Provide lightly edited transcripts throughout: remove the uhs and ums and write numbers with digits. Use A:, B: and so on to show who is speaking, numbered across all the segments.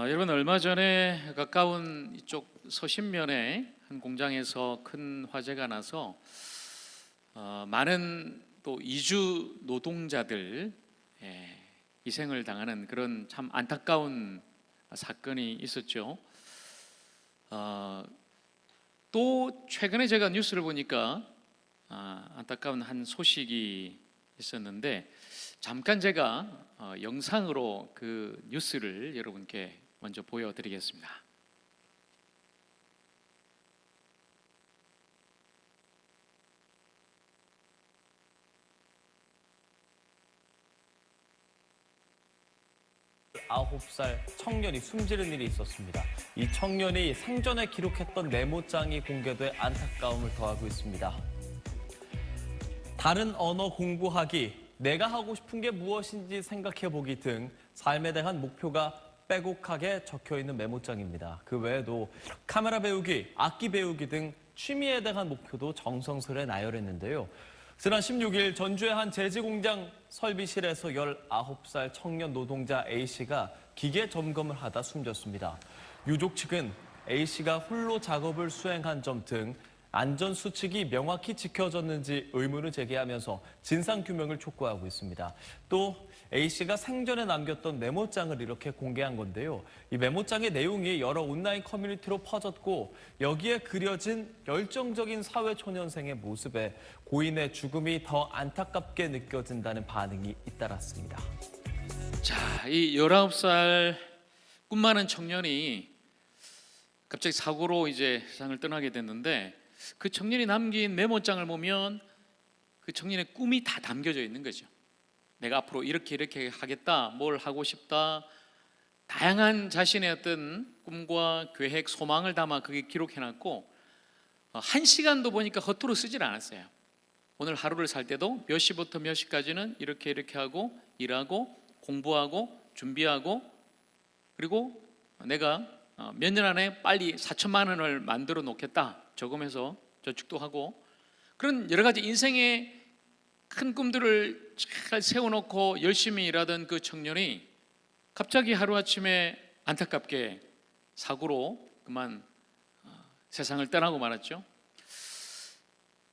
A: 여러분, 얼마 전에 가까운 이쪽 서신면에 한 공장에서 큰 화재가 나서 많은 또 이주 노동자들 희생을 당하는 그런 참 안타까운 사건이 있었죠. 또 최근에 제가 뉴스를 보니까 안타까운 한 소식이 있었는데, 잠깐 제가 영상으로 그 뉴스를 여러분께 먼저 보여드리겠습니다.
B: 아홉 살 청년이 숨지는 일이 있었습니다. 이 청년이 생전에 기록했던 메모장이 공개돼 안타까움을 더하고 있습니다. 다른 언어 공부하기, 내가 하고 싶은 게 무엇인지 생각해보기 등 삶에 대한 목표가 빼곡하게 적혀있는 메모장입니다. 그 외에도 카메라 배우기, 악기 배우기 등 취미에 대한 목표도 정성스레 나열했는데요. 지난 16일 전주의 한 제지공장 설비실에서 19살 청년 노동자 A씨가 기계 점검을 하다 숨졌습니다. 유족 측은 A씨가 홀로 작업을 수행한 점 등 안전수칙이 명확히 지켜졌는지 의문을 제기하면서 진상규명을 촉구하고 있습니다. 또 A씨가 생전에 남겼던 메모장을 이렇게 공개한 건데요. 이 메모장의 내용이 여러 온라인 커뮤니티로 퍼졌고, 여기에 그려진 열정적인 사회초년생의 모습에 고인의 죽음이 더 안타깝게 느껴진다는 반응이 잇따랐습니다.
A: 자, 이 19살 꿈 많은 청년이 갑자기 사고로 이제 세상을 떠나게 됐는데, 그 청년이 남긴 메모장을 보면 그 청년의 꿈이 다 담겨져 있는 거죠. 내가 앞으로 이렇게 하겠다, 뭘 하고 싶다, 다양한 자신의 어떤 꿈과 계획, 소망을 담아 그게 기록해놨고, 한 시간도 보니까 허투루 쓰질 않았어요. 오늘 하루를 살 때도 몇 시부터 몇 시까지는 이렇게 하고 일하고 공부하고 준비하고, 그리고 내가 몇 년 안에 빨리 4천만 원을 만들어 놓겠다, 저금해서 저축도 하고, 그런 여러 가지 인생의 큰 꿈들을 잘 세워놓고 열심히 일하던 그 청년이 갑자기 하루아침에 안타깝게 사고로 그만 세상을 떠나고 말았죠.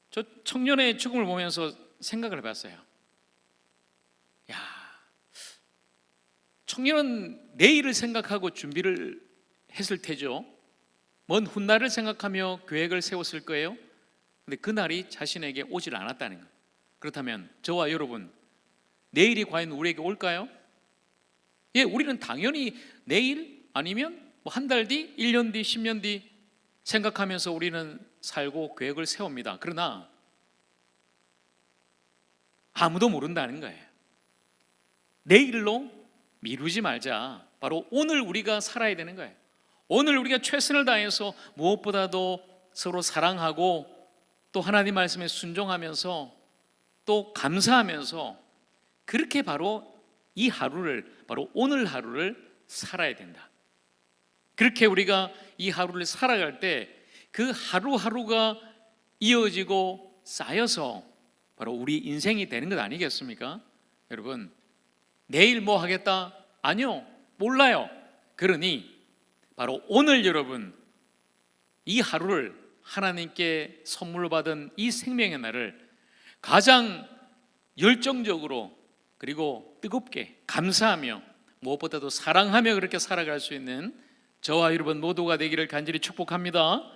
A: 저 청년의 죽음을 보면서 생각을 해봤어요. 야, 청년은 내일을 생각하고 준비를 했을 테죠. 먼 훗날을 생각하며 계획을 세웠을 거예요. 근데 그날이 자신에게 오질 않았다는 거예요. 그렇다면 저와 여러분, 내일이 과연 우리에게 올까요? 예, 우리는 당연히 내일 아니면 뭐 한 달 뒤, 1년 뒤, 10년 뒤 생각하면서 우리는 살고 계획을 세웁니다. 그러나 아무도 모른다는 거예요. 내일로 미루지 말자. 바로 오늘 우리가 살아야 되는 거예요. 오늘 우리가 최선을 다해서 무엇보다도 서로 사랑하고, 또 하나님 말씀에 순종하면서, 또 감사하면서, 그렇게 바로 이 하루를, 바로 오늘 하루를 살아야 된다. 그렇게 우리가 이 하루를 살아갈 때 그 하루하루가 이어지고 쌓여서 바로 우리 인생이 되는 것 아니겠습니까? 여러분, 내일 뭐 하겠다? 아니요, 몰라요. 그러니 바로 오늘 여러분, 이 하루를, 하나님께 선물로 받은 이 생명의 날을 가장 열정적으로, 그리고 뜨겁게 감사하며, 무엇보다도 사랑하며 그렇게 살아갈 수 있는 저와 여러분 모두가 되기를 간절히 축복합니다.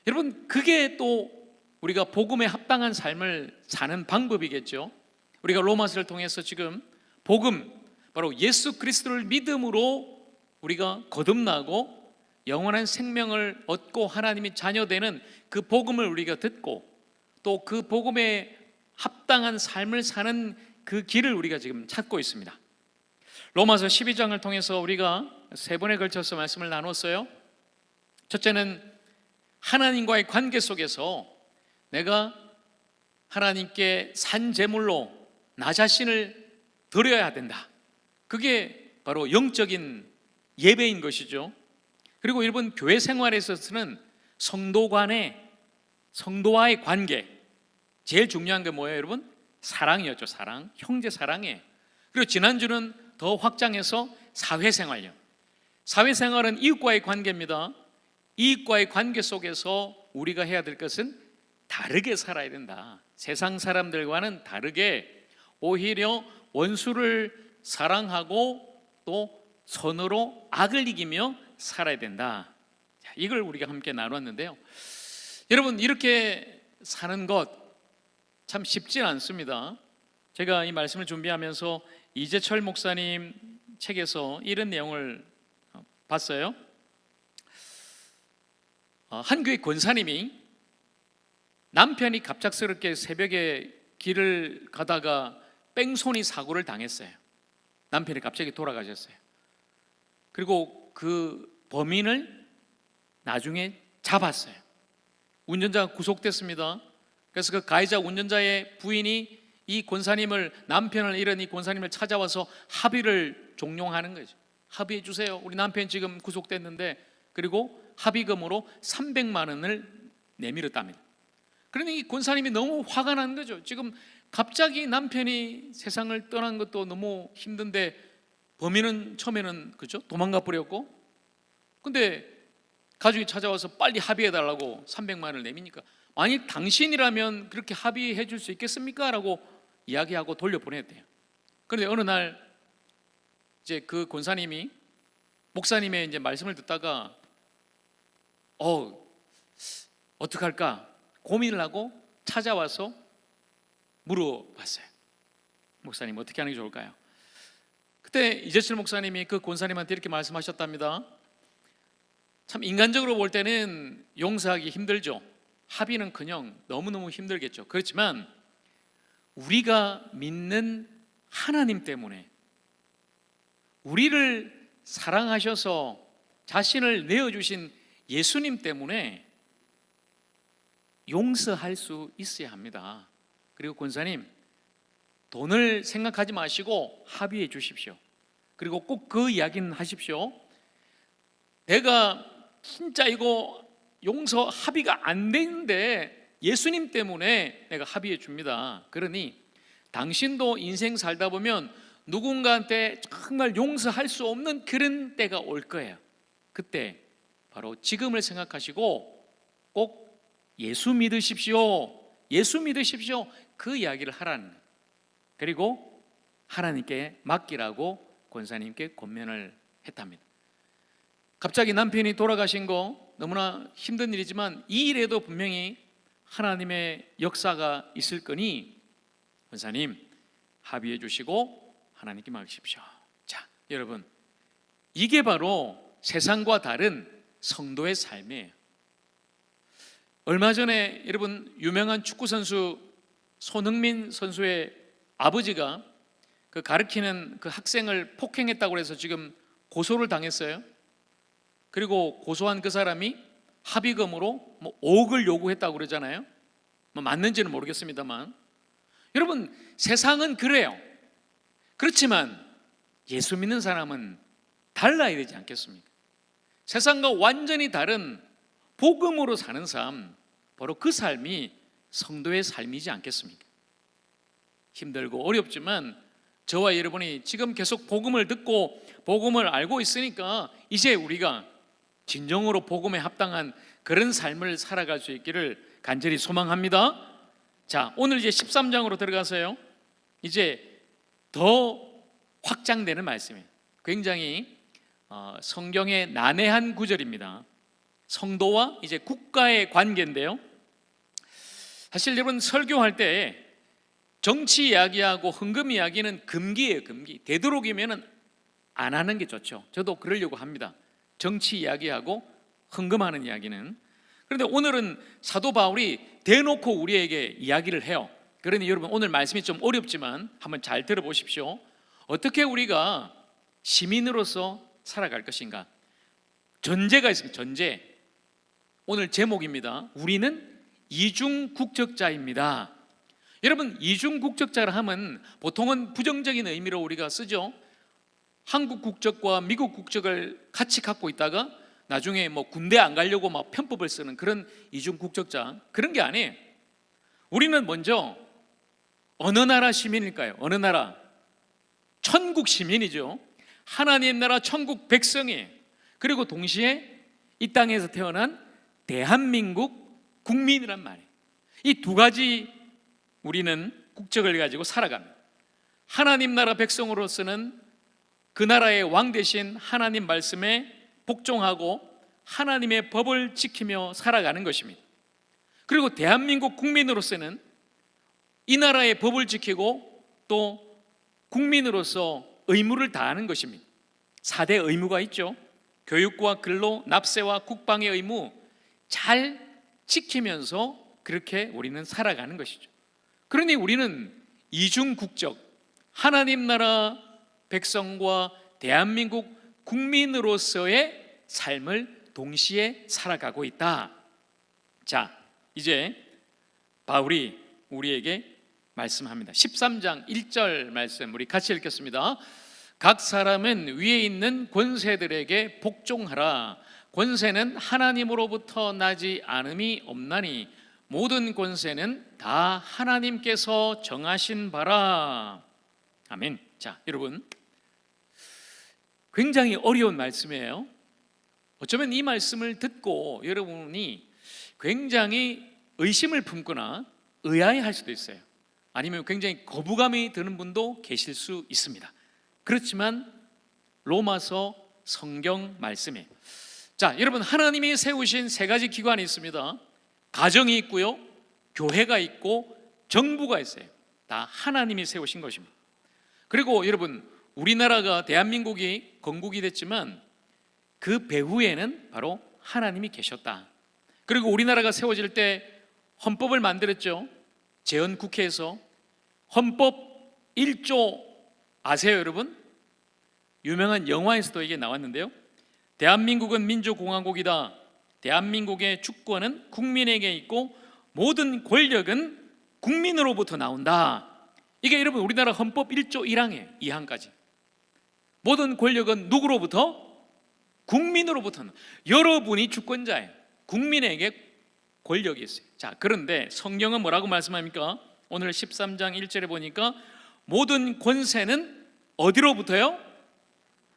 A: 여러분, 그게 또 우리가 복음에 합당한 삶을 사는 방법이겠죠. 우리가 로마서를 통해서 지금 복음, 바로 예수 그리스도를 믿음으로 우리가 거듭나고 영원한 생명을 얻고 하나님의 자녀되는 그 복음을 우리가 듣고, 또 그 복음에 합당한 삶을 사는 그 길을 우리가 지금 찾고 있습니다. 로마서 12장을 통해서 우리가 세 번에 걸쳐서 말씀을 나눴어요. 첫째는 하나님과의 관계 속에서 내가 하나님께 산 제물로 나 자신을 드려야 된다. 그게 바로 영적인 예배인 것이죠. 그리고 여러분, 교회 생활에 있어서는 성도 간의, 성도와의 관계, 제일 중요한 게 뭐예요, 여러분? 사랑이었죠. 사랑, 형제 사랑이에요. 그리고 지난주는 더 확장해서 사회생활요. 사회생활은 이웃과의 관계입니다. 이웃과의 관계 속에서 우리가 해야 될 것은 다르게 살아야 된다. 세상 사람들과는 다르게 오히려 원수를 사랑하고 또 선으로 악을 이기며 살아야 된다. 자, 이걸 우리가 함께 나눴는데요. 여러분, 이렇게 사는 것 참 쉽지 않습니다. 제가 이 말씀을 준비하면서 이재철 목사님 책에서 이런 내용을 봤어요. 한 교회 권사님이 남편이 갑작스럽게 새벽에 길을 가다가 뺑소니 사고를 당했어요. 남편이 갑자기 돌아가셨어요. 그리고 그 범인을 나중에 잡았어요. 운전자가 구속됐습니다. 그래서 그 가해자 운전자의 부인이 이 권사님을, 남편을 잃은 이 권사님을 찾아와서 합의를 종용하는 거죠. 합의해 주세요. 우리 남편 지금 구속됐는데, 그리고 합의금으로 300만 원을 내밀었답니다. 그런데 이 권사님이 너무 화가 난 거죠. 지금 갑자기 남편이 세상을 떠난 것도 너무 힘든데 범인은 처음에는 그죠? 도망가 버렸고, 근데 가족이 찾아와서 빨리 합의해 달라고 300만 원을 내미니까, 만약 당신이라면 그렇게 합의해 줄 수 있겠습니까? 라고 이야기하고 돌려보냈대요. 그런데 어느 날 이제 그 권사님이 목사님의 이제 말씀을 듣다가 어떡할까 고민을 하고 찾아와서 물어봤어요. 목사님, 어떻게 하는 게 좋을까요? 그때 이재철 목사님이 그 권사님한테 이렇게 말씀하셨답니다. 참 인간적으로 볼 때는 용서하기 힘들죠. 합의는커녕 너무너무 힘들겠죠. 그렇지만 우리가 믿는 하나님 때문에, 우리를 사랑하셔서 자신을 내어주신 예수님 때문에 용서할 수 있어야 합니다. 그리고 권사님, 돈을 생각하지 마시고 합의해 주십시오. 그리고 꼭 그 이야기는 하십시오. 내가 진짜 이거 용서 합의가 안 되는데 예수님 때문에 내가 합의해 줍니다. 그러니 당신도 인생 살다 보면 누군가한테 정말 용서할 수 없는 그런 때가 올 거예요. 그때 바로 지금을 생각하시고 꼭 예수 믿으십시오. 예수 믿으십시오. 그 이야기를 하라는 거예요. 그리고 하나님께 맡기라고 권사님께 권면을 했답니다. 갑자기 남편이 돌아가신 거 너무나 힘든 일이지만 이 일에도 분명히 하나님의 역사가 있을 거니 권사님 합의해 주시고 하나님께 맡기십시오. 자, 여러분, 이게 바로 세상과 다른 성도의 삶이에요. 얼마 전에 여러분 유명한 축구 선수 손흥민 선수의 아버지가 그 가르치는 그 학생을 폭행했다고 해서 지금 고소를 당했어요. 그리고 고소한 그 사람이 합의금으로 5억을 요구했다고 그러잖아요. 맞는지는 모르겠습니다만, 여러분, 세상은 그래요. 그렇지만 예수 믿는 사람은 달라야 되지 않겠습니까? 세상과 완전히 다른 복음으로 사는 삶, 바로 그 삶이 성도의 삶이지 않겠습니까? 힘들고 어렵지만 저와 여러분이 지금 계속 복음을 듣고 복음을 알고 있으니까 이제 우리가 진정으로 복음에 합당한 그런 삶을 살아갈 수 있기를 간절히 소망합니다. 자, 오늘 이제 13장으로 들어가서요, 이제 더 확장되는 말씀이에요. 굉장히 성경의 난해한 구절입니다. 성도와 이제 국가의 관계인데요, 사실 여러분 설교할 때 정치 이야기하고 헌금 이야기는 금기예요. 금기. 되도록이면 안 하는 게 좋죠. 저도 그러려고 합니다. 정치 이야기하고 헌금하는 이야기는. 그런데 오늘은 사도 바울이 대놓고 우리에게 이야기를 해요. 그러니 여러분, 오늘 말씀이 좀 어렵지만 한번 잘 들어보십시오. 어떻게 우리가 시민으로서 살아갈 것인가? 전제가 있습니다. 전제. 오늘 제목입니다. 우리는 이중 국적자입니다. 여러분, 이중 국적자라 하면 보통은 부정적인 의미로 우리가 쓰죠. 한국 국적과 미국 국적을 같이 갖고 있다가 나중에 군대 안 가려고 막 편법을 쓰는 그런 이중 국적자, 그런 게 아니에요. 우리는 먼저 어느 나라 시민일까요? 어느 나라? 천국 시민이죠. 하나님 나라 천국 백성이에요. 그리고 동시에 이 땅에서 태어난 대한민국 국민이란 말이에요. 이 두 가지 우리는 국적을 가지고 살아갑니다. 하나님 나라 백성으로서는 그 나라의 왕 대신 하나님 말씀에 복종하고 하나님의 법을 지키며 살아가는 것입니다. 그리고 대한민국 국민으로서는 이 나라의 법을 지키고 또 국민으로서 의무를 다하는 것입니다. 4대 의무가 있죠. 교육과 근로, 납세와 국방의 의무 잘 지키면서 그렇게 우리는 살아가는 것이죠. 그러니 우리는 이중 국적, 하나님 나라 백성과 대한민국 국민으로서의 삶을 동시에 살아가고 있다. 자, 이제 바울이 우리에게 말씀합니다. 13장 1절 말씀 우리 같이 읽겠습니다. 각 사람은 위에 있는 권세들에게 복종하라. 권세는 하나님으로부터 나지 않음이 없나니 모든 권세는 다 하나님께서 정하신 바라. 아멘. 자, 여러분, 굉장히 어려운 말씀이에요. 어쩌면 이 말씀을 듣고 여러분이 굉장히 의심을 품거나 의아해할 수도 있어요. 아니면 굉장히 거부감이 드는 분도 계실 수 있습니다. 그렇지만 로마서 성경 말씀이에요. 자, 여러분, 하나님이 세우신 세 가지 기관이 있습니다. 가정이 있고요, 교회가 있고 정부가 있어요. 다 하나님이 세우신 것입니다. 그리고 여러분, 우리나라가 대한민국이 건국이 됐지만 그 배후에는 바로 하나님이 계셨다. 그리고 우리나라가 세워질 때 헌법을 만들었죠. 재헌국회에서 헌법 1조 아세요, 여러분? 유명한 영화에서도 이게 나왔는데요. 대한민국은 민주공화국이다. 대한민국의 주권은 국민에게 있고 모든 권력은 국민으로부터 나온다. 이게 여러분 우리나라 헌법 1조 1항이에요. 2항까지. 모든 권력은 누구로부터? 국민으로부터. 여러분이 주권자예요. 국민에게 권력이 있어요. 자, 그런데 성경은 뭐라고 말씀합니까? 오늘 13장 1절에 보니까 모든 권세는 어디로부터요?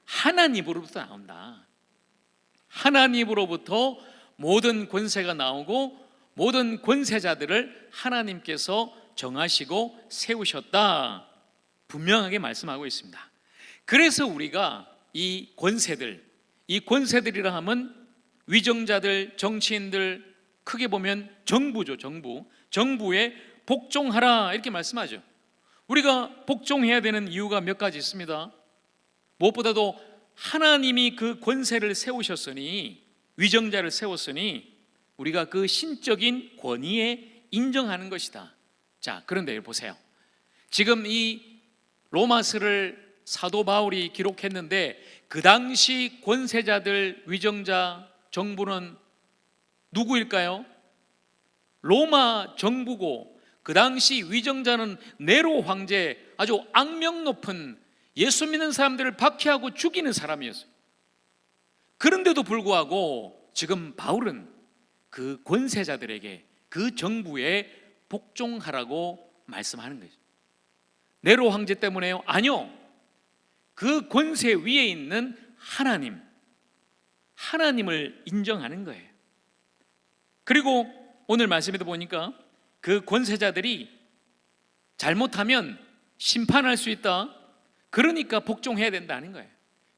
A: 하나님으로부터 나온다. 하나님으로부터 모든 권세가 나오고 모든 권세자들을 하나님께서 정하시고 세우셨다. 분명하게 말씀하고 있습니다. 그래서 우리가 이 권세들이라 하면 위정자들, 정치인들, 크게 보면 정부죠. 정부에 복종하라 이렇게 말씀하죠. 우리가 복종해야 되는 이유가 몇 가지 있습니다. 무엇보다도 하나님이 그 권세를 세우셨으니, 위정자를 세웠으니 우리가 그 신적인 권위에 인정하는 것이다. 자, 그런데 보세요. 지금 이 로마서를 사도 바울이 기록했는데 그 당시 권세자들, 위정자, 정부는 누구일까요? 로마 정부고 그 당시 위정자는 네로 황제, 아주 악명 높은 예수 믿는 사람들을 박해하고 죽이는 사람이었어요. 그런데도 불구하고 지금 바울은 그 권세자들에게, 그 정부에 복종하라고 말씀하는 거죠. 네로 황제 때문에요? 아니요. 그 권세 위에 있는 하나님을 인정하는 거예요. 그리고 오늘 말씀에도 보니까 그 권세자들이 잘못하면 심판할 수 있다. 그러니까 복종해야 된다는 거예요.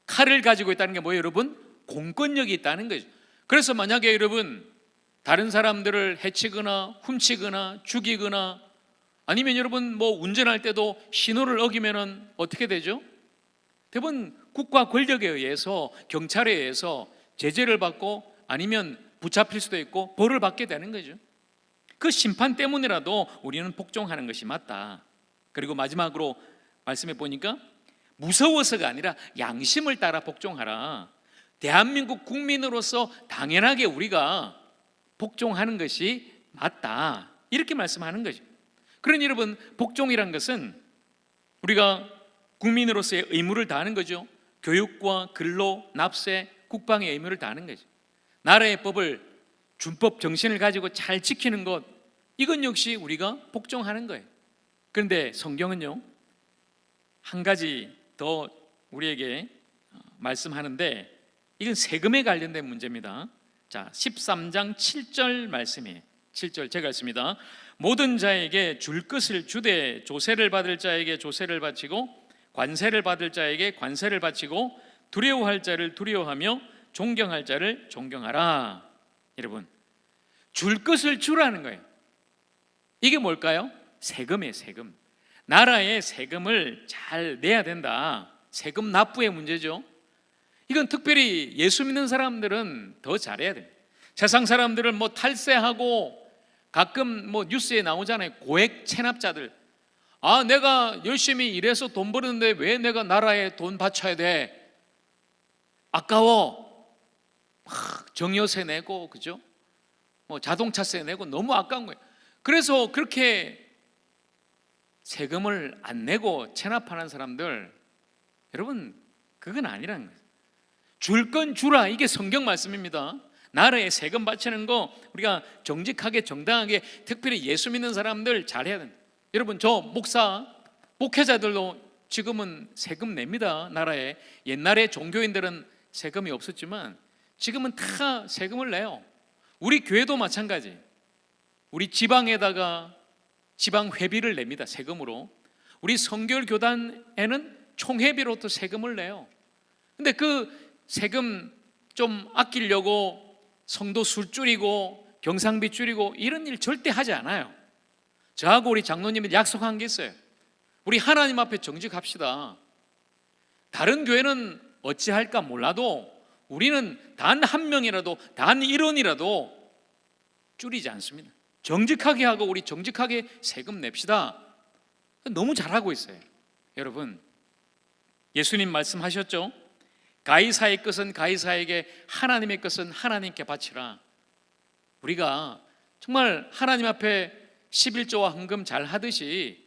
A: 칼을 가지고 있다는 게 뭐예요, 여러분? 공권력이 있다는 거죠. 그래서 만약에 여러분 다른 사람들을 해치거나 훔치거나 죽이거나 아니면 여러분 뭐 운전할 때도 신호를 어기면은 어떻게 되죠? 대부분 국가 권력에 의해서, 경찰에 의해서 제재를 받고 아니면 붙잡힐 수도 있고 벌을 받게 되는 거죠. 그 심판 때문이라도 우리는 복종하는 것이 맞다. 그리고 마지막으로 말씀해 보니까 무서워서가 아니라 양심을 따라 복종하라. 대한민국 국민으로서 당연하게 우리가 복종하는 것이 맞다. 이렇게 말씀하는 거죠. 그러니 여러분, 복종이란 것은 우리가 국민으로서의 의무를 다하는 거죠. 교육과 근로, 납세, 국방의 의무를 다하는 거죠. 나라의 법을, 준법 정신을 가지고 잘 지키는 것, 이건 역시 우리가 복종하는 거예요. 그런데 성경은요, 한 가지 더 우리에게 말씀하는데 이건 세금에 관련된 문제입니다. 자, 13장 7절 말씀이에요. 7절 제가 읽습니다. 모든 자에게 줄 것을 주되 조세를 받을 자에게 조세를 바치고 관세를 받을 자에게 관세를 바치고 두려워할 자를 두려워하며 존경할 자를 존경하라. 여러분, 줄 것을 주라는 거예요. 이게 뭘까요? 세금이에요. 세금. 나라의 세금을 잘 내야 된다. 세금 납부의 문제죠. 이건 특별히 예수 믿는 사람들은 더 잘해야 돼요. 세상 사람들은 뭐 탈세하고 가끔 뭐 뉴스에 나오잖아요. 고액 체납자들. 아, 내가 열심히 일해서 돈 버는데 왜 내가 나라에 돈 바쳐야 돼? 아까워. 막 정여세 내고, 그죠? 뭐 자동차세 내고 너무 아까운 거예요. 그래서 그렇게 세금을 안 내고 체납하는 사람들, 여러분, 그건 아니라는 거예요. 줄 건 주라. 이게 성경 말씀입니다. 나라에 세금 바치는 거 우리가 정직하게 정당하게, 특별히 예수 믿는 사람들 잘해야 된다. 여러분, 저 목사, 목회자들도 지금은 세금 냅니다. 나라에. 옛날에 종교인들은 세금이 없었지만 지금은 다 세금을 내요. 우리 교회도 마찬가지. 우리 지방에다가 지방 회비를 냅니다. 세금으로. 우리 성결 교단에는 총회비로 또 세금을 내요. 근데 그 세금 좀 아끼려고 성도 술 줄이고 경상비 줄이고 이런 일 절대 하지 않아요. 저하고 우리 장로님이 약속한 게 있어요. 우리 하나님 앞에 정직합시다. 다른 교회는 어찌할까 몰라도 우리는 단 한 명이라도, 단 1원이라도 줄이지 않습니다. 정직하게 하고 우리 정직하게 세금 냅시다. 너무 잘하고 있어요. 여러분, 예수님 말씀하셨죠? 가이사의 것은 가이사에게, 하나님의 것은 하나님께 바치라. 우리가 정말 하나님 앞에 11조와 헌금 잘 하듯이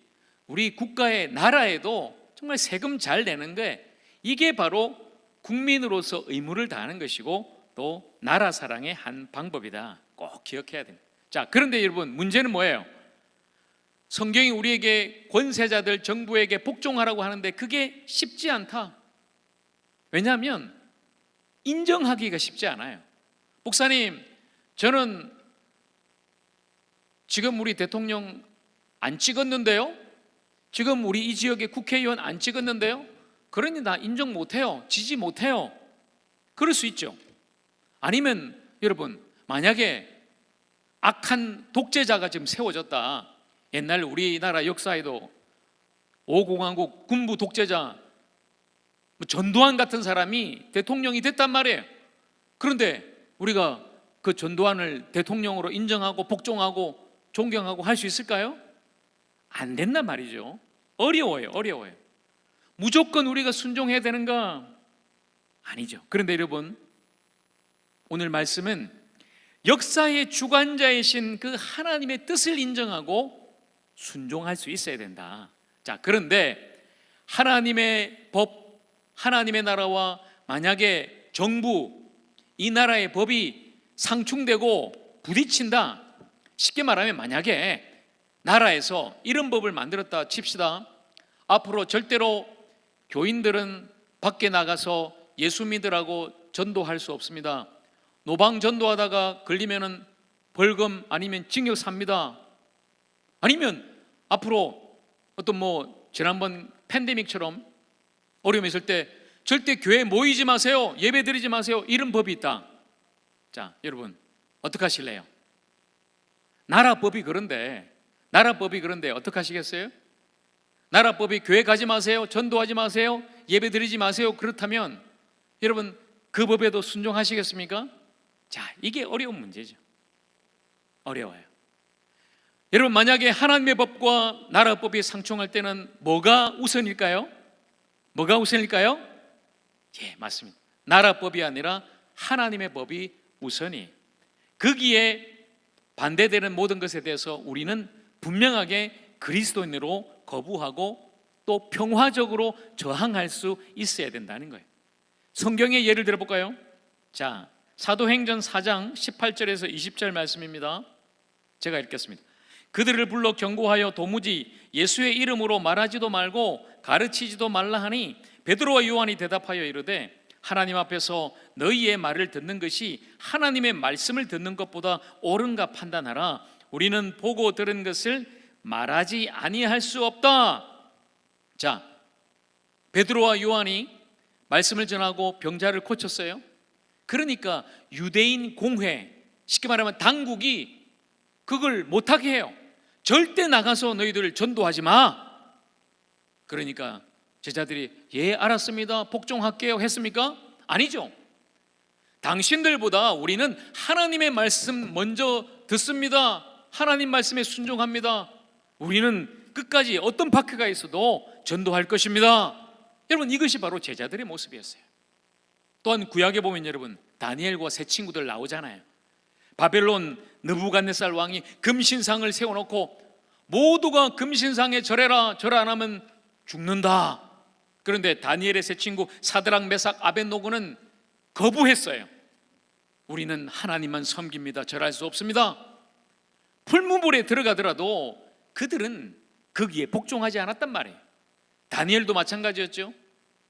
A: 우리 국가의, 나라에도 정말 세금 잘 내는 게, 이게 바로 국민으로서 의무를 다하는 것이고 또 나라 사랑의 한 방법이다. 꼭 기억해야 됩니다. 자, 그런데 여러분, 문제는 뭐예요? 성경이 우리에게 권세자들, 정부에게 복종하라고 하는데 그게 쉽지 않다. 왜냐하면 인정하기가 쉽지 않아요. 목사님, 저는 지금 우리 대통령 안 찍었는데요? 지금 우리 이 지역의 국회의원 안 찍었는데요? 그러니 나 인정 못해요. 지지 못해요. 그럴 수 있죠. 아니면 여러분, 만약에 악한 독재자가 지금 세워졌다. 옛날 우리나라 역사에도 5공화국 군부 독재자 전두환 같은 사람이 대통령이 됐단 말이에요. 그런데 우리가 그 전두환을 대통령으로 인정하고 복종하고 존경하고 할 수 있을까요? 안 된단 말이죠. 어려워요. 무조건 우리가 순종해야 되는가? 아니죠. 그런데 여러분, 오늘 말씀은 역사의 주관자이신 그 하나님의 뜻을 인정하고 순종할 수 있어야 된다. 자, 그런데 하나님의 법, 하나님의 나라와 만약에 정부, 이 나라의 법이 상충되고 부딪힌다. 쉽게 말하면 만약에 나라에서 이런 법을 만들었다 칩시다. 앞으로 절대로 교인들은 밖에 나가서 예수 믿으라고 전도할 수 없습니다. 노방 전도하다가 걸리면은 벌금 아니면 징역 삽니다. 아니면 앞으로 어떤 뭐 지난번 팬데믹처럼 어려움이 있을 때 절대 교회 모이지 마세요, 예배 드리지 마세요, 이런 법이 있다. 자, 여러분 어떻게 하실래요? 나라법이 그런데 어떻게 하시겠어요? 나라법이 교회 가지 마세요, 전도하지 마세요, 예배 드리지 마세요, 그렇다면 여러분 그 법에도 순종하시겠습니까? 자, 이게 어려운 문제죠. 어려워요. 여러분, 만약에 하나님의 법과 나라법이 상충할 때는 뭐가 우선일까요? 뭐가 우선일까요? 예, 맞습니다. 나라법이 아니라 하나님의 법이 우선이. 거기에 반대되는 모든 것에 대해서 우리는 분명하게 그리스도인으로 거부하고 또 평화적으로 저항할 수 있어야 된다는 거예요. 성경의 예를 들어볼까요? 자, 사도행전 4장 18절에서 20절 말씀입니다. 제가 읽겠습니다. 그들을 불러 경고하여 도무지 예수의 이름으로 말하지도 말고 가르치지도 말라 하니 베드로와 요한이 대답하여 이르되 하나님 앞에서 너희의 말을 듣는 것이 하나님의 말씀을 듣는 것보다 옳은가 판단하라. 우리는 보고 들은 것을 말하지 아니할 수 없다. 자, 베드로와 요한이 말씀을 전하고 병자를 고쳤어요. 그러니까 유대인 공회, 쉽게 말하면 당국이 그걸 못하게 해요. 절대 나가서 너희들 전도하지 마. 그러니까 제자들이 예 알았습니다, 복종할게요 했습니까? 아니죠. 당신들보다 우리는 하나님의 말씀 먼저 듣습니다. 하나님 말씀에 순종합니다. 우리는 끝까지 어떤 박해가 있어도 전도할 것입니다. 여러분, 이것이 바로 제자들의 모습이었어요. 또한 구약에 보면 여러분, 다니엘과 세 친구들 나오잖아요. 바벨론 느부갓네살 왕이 금신상을 세워놓고 모두가 금신상에 절해라, 절 안 하면 죽는다. 그런데 다니엘의 세 친구 사드락, 메삭, 아벳노고는 거부했어요. 우리는 하나님만 섬깁니다, 절할 수 없습니다. 풀무불에 들어가더라도 그들은 거기에 복종하지 않았단 말이에요. 다니엘도 마찬가지였죠.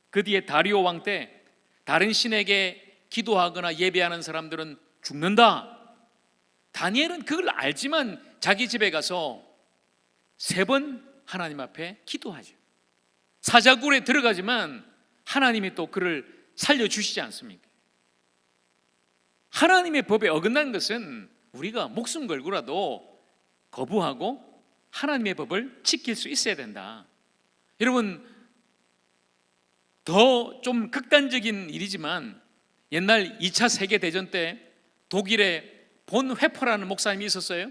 A: 그 뒤에 다리오 왕 때 다른 신에게 기도하거나 예배하는 사람들은 죽는다. 다니엘은 그걸 알지만 자기 집에 가서 3번 하나님 앞에 기도하죠. 사자굴에 들어가지만 하나님이 또 그를 살려주시지 않습니까? 하나님의 법에 어긋난 것은 우리가 목숨 걸고라도 거부하고 하나님의 법을 지킬 수 있어야 된다. 여러분, 더 좀 극단적인 일이지만 옛날 2차 세계대전 때 독일에 본 회퍼라는 목사님이 있었어요.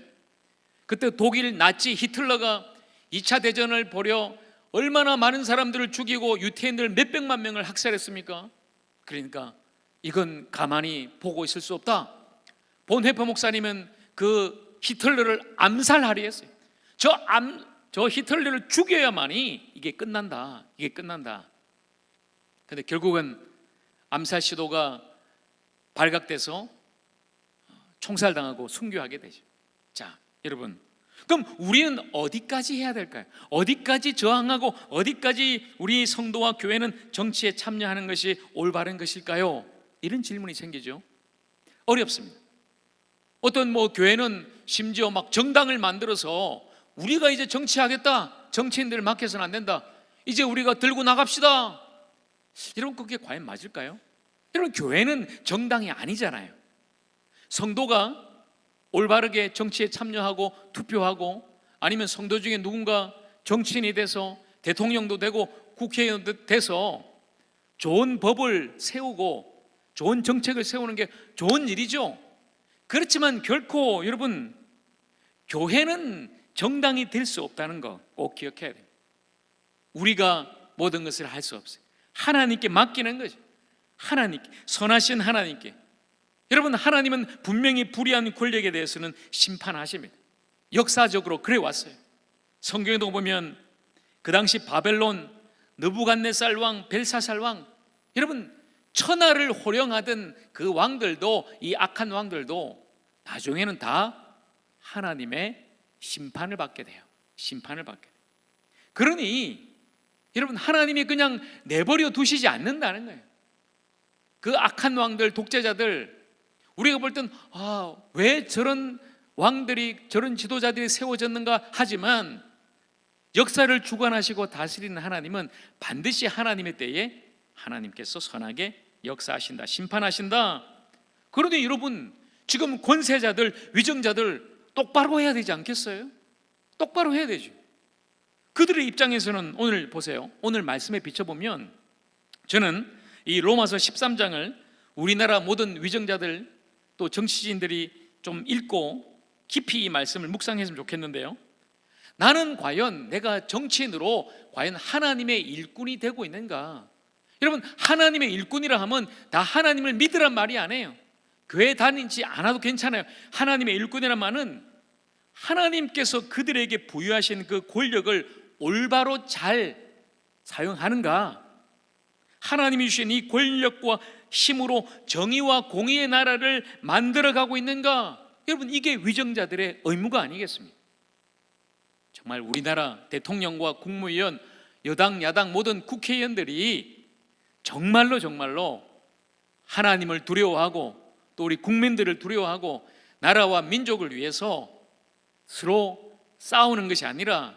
A: 그때 독일 나치 히틀러가 2차 대전을 벌여 얼마나 많은 사람들을 죽이고 유태인들 몇백만 명을 학살했습니까? 그러니까 이건 가만히 보고 있을 수 없다. 본 회퍼 목사님은 그 히틀러를 암살하려 했어요. 저 히틀러를 죽여야만이 이게 끝난다. 이게 끝난다. 근데 결국은 암살 시도가 발각돼서 총살당하고 순교하게 되죠. 자, 여러분, 그럼 우리는 어디까지 해야 될까요? 어디까지 저항하고 어디까지 우리 성도와 교회는 정치에 참여하는 것이 올바른 것일까요? 이런 질문이 생기죠. 어렵습니다. 어떤 교회는 심지어 막 정당을 만들어서 우리가 이제 정치하겠다, 정치인들을 맡겨서는 안 된다, 이제 우리가 들고 나갑시다. 여러분, 그게 과연 맞을까요? 여러분, 교회는 정당이 아니잖아요. 성도가 올바르게 정치에 참여하고 투표하고, 아니면 성도 중에 누군가 정치인이 돼서 대통령도 되고 국회의원도 돼서 좋은 법을 세우고 좋은 정책을 세우는 게 좋은 일이죠. 그렇지만 결코 여러분, 교회는 정당이 될 수 없다는 거 꼭 기억해야 돼요. 우리가 모든 것을 할 수 없어요. 하나님께 맡기는 거죠. 하나님께, 선하신 하나님께. 여러분, 하나님은 분명히 불의한 권력에 대해서는 심판하십니다. 역사적으로 그래 왔어요. 성경에도 보면 그 당시 바벨론 느부갓네살 왕, 벨사살 왕, 여러분, 천하를 호령하던 그 왕들도, 이 악한 왕들도 나중에는 다 하나님의 심판을 받게 돼요. 심판을 받게 돼요. 그러니 여러분, 하나님이 그냥 내버려 두시지 않는다는 거예요. 그 악한 왕들, 독재자들, 우리가 볼 땐 왜 저런 왕들이, 저런 지도자들이 세워졌는가 하지만 역사를 주관하시고 다스리는 하나님은 반드시 하나님의 때에 하나님께서 선하게 역사하신다, 심판하신다. 그런데 여러분, 지금 권세자들, 위정자들 똑바로 해야 되지 않겠어요? 똑바로 해야 되죠. 그들의 입장에서는 오늘 보세요. 오늘 말씀에 비춰보면 저는 이 로마서 13장을 우리나라 모든 위정자들 또 정치인들이 좀 읽고 깊이 이 말씀을 묵상했으면 좋겠는데요. 나는 과연 내가 정치인으로 과연 하나님의 일꾼이 되고 있는가? 여러분, 하나님의 일꾼이라 하면 다 하나님을 믿으란 말이 아니에요. 교회 다니지 않아도 괜찮아요. 하나님의 일꾼이란 말은 하나님께서 그들에게 부여하신 그 권력을 올바로 잘 사용하는가? 하나님이 주신 이 권력과 힘으로 정의와 공의의 나라를 만들어가고 있는가? 여러분, 이게 위정자들의 의무가 아니겠습니까? 정말 우리나라 대통령과 국무위원, 여당, 야당 모든 국회의원들이 정말로 하나님을 두려워하고 또 우리 국민들을 두려워하고 나라와 민족을 위해서 서로 싸우는 것이 아니라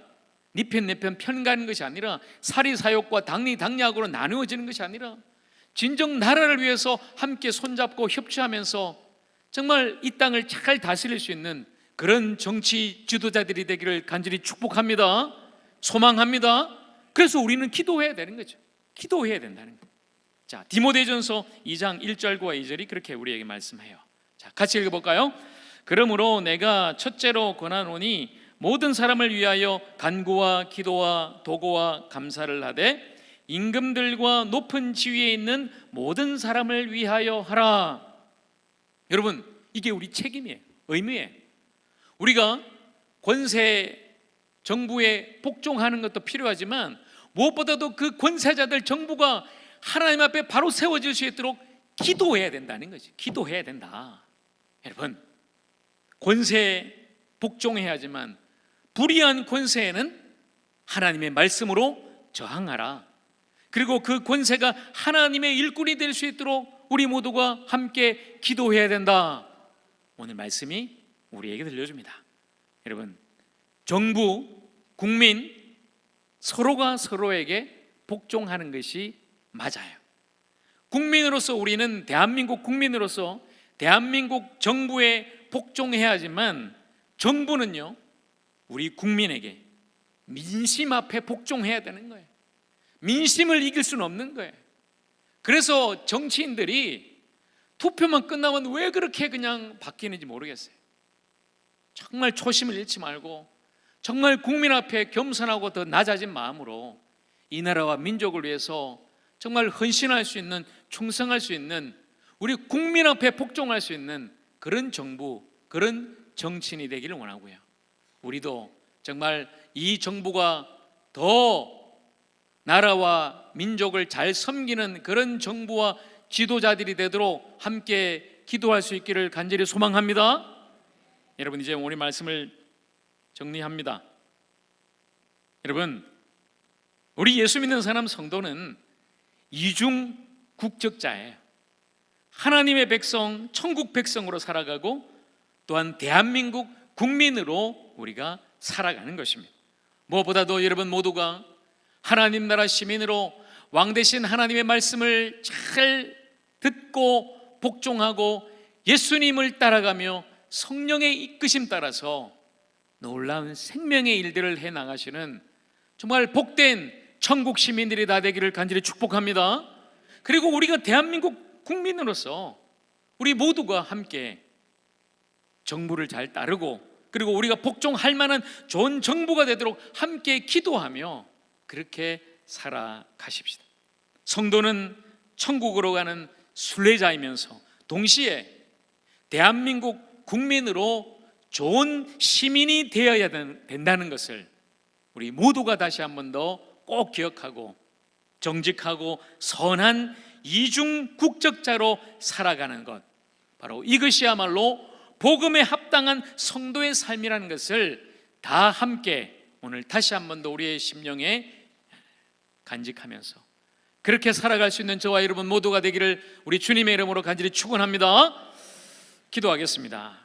A: 네 편 내 편 편가는 것이 아니라 사리사욕과 당리당략으로 나누어지는 것이 아니라 진정 나라를 위해서 함께 손잡고 협치하면서 정말 이 땅을 잘 다스릴 수 있는 그런 정치 지도자들이 되기를 간절히 축복합니다. 소망합니다. 그래서 우리는 기도해야 되는 거죠. 기도해야 된다는 거예요. 자, 디모데전서 2장 1절과 2절이 그렇게 우리에게 말씀해요. 자, 같이 읽어볼까요? 그러므로 내가 첫째로 권하노니 모든 사람을 위하여 간구와 기도와 도고와 감사를 하되 임금들과 높은 지위에 있는 모든 사람을 위하여 하라. 여러분, 이게 우리 책임이에요. 의무예요. 우리가 권세 정부에 복종하는 것도 필요하지만 무엇보다도 그 권세자들 정부가 하나님 앞에 바로 세워질 수 있도록 기도해야 된다는 거지. 기도해야 된다. 여러분, 권세에 복종해야 하지만 불의한 권세에는 하나님의 말씀으로 저항하라. 그리고 그 권세가 하나님의 일꾼이 될 수 있도록 우리 모두가 함께 기도해야 된다. 오늘 말씀이 우리에게 들려줍니다. 여러분, 정부, 국민 서로가 서로에게 복종하는 것이 맞아요. 국민으로서 우리는 대한민국 국민으로서 대한민국 정부에 복종해야 하지만 정부는요, 우리 국민에게 민심 앞에 복종해야 되는 거예요. 민심을 이길 수는 없는 거예요. 그래서 정치인들이 투표만 끝나면 왜 그렇게 그냥 바뀌는지 모르겠어요. 정말 초심을 잃지 말고 정말 국민 앞에 겸손하고 더 낮아진 마음으로 이 나라와 민족을 위해서 정말 헌신할 수 있는, 충성할 수 있는, 우리 국민 앞에 복종할 수 있는 그런 정부, 그런 정치인이 되기를 원하고요. 우리도 정말 이 정부가 더 나라와 민족을 잘 섬기는 그런 정부와 지도자들이 되도록 함께 기도할 수 있기를 간절히 소망합니다. 여러분, 이제 오늘 말씀을 정리합니다. 여러분, 우리 예수 믿는 사람 성도는 이중 국적자예요. 하나님의 백성, 천국 백성으로 살아가고 또한 대한민국 국민으로 우리가 살아가는 것입니다. 무엇보다도 여러분 모두가 하나님 나라 시민으로 왕 대신 하나님의 말씀을 잘 듣고 복종하고 예수님을 따라가며 성령의 이끄심 따라서 놀라운 생명의 일들을 해나가시는 정말 복된 천국 시민들이 다 되기를 간절히 축복합니다. 그리고 우리가 대한민국 국민으로서 우리 모두가 함께 정부를 잘 따르고 그리고 우리가 복종할 만한 좋은 정부가 되도록 함께 기도하며 그렇게 살아가십시다. 성도는 천국으로 가는 순례자이면서 동시에 대한민국 국민으로 좋은 시민이 되어야 된다는 것을 우리 모두가 다시 한 번 더 꼭 기억하고 정직하고 선한 이중 국적자로 살아가는 것, 바로 이것이야말로 복음에 합당한 성도의 삶이라는 것을 다 함께 오늘 다시 한 번 더 우리의 심령에 간직하면서 그렇게 살아갈 수 있는 저와 여러분 모두가 되기를 우리 주님의 이름으로 간절히 축원합니다. 기도하겠습니다.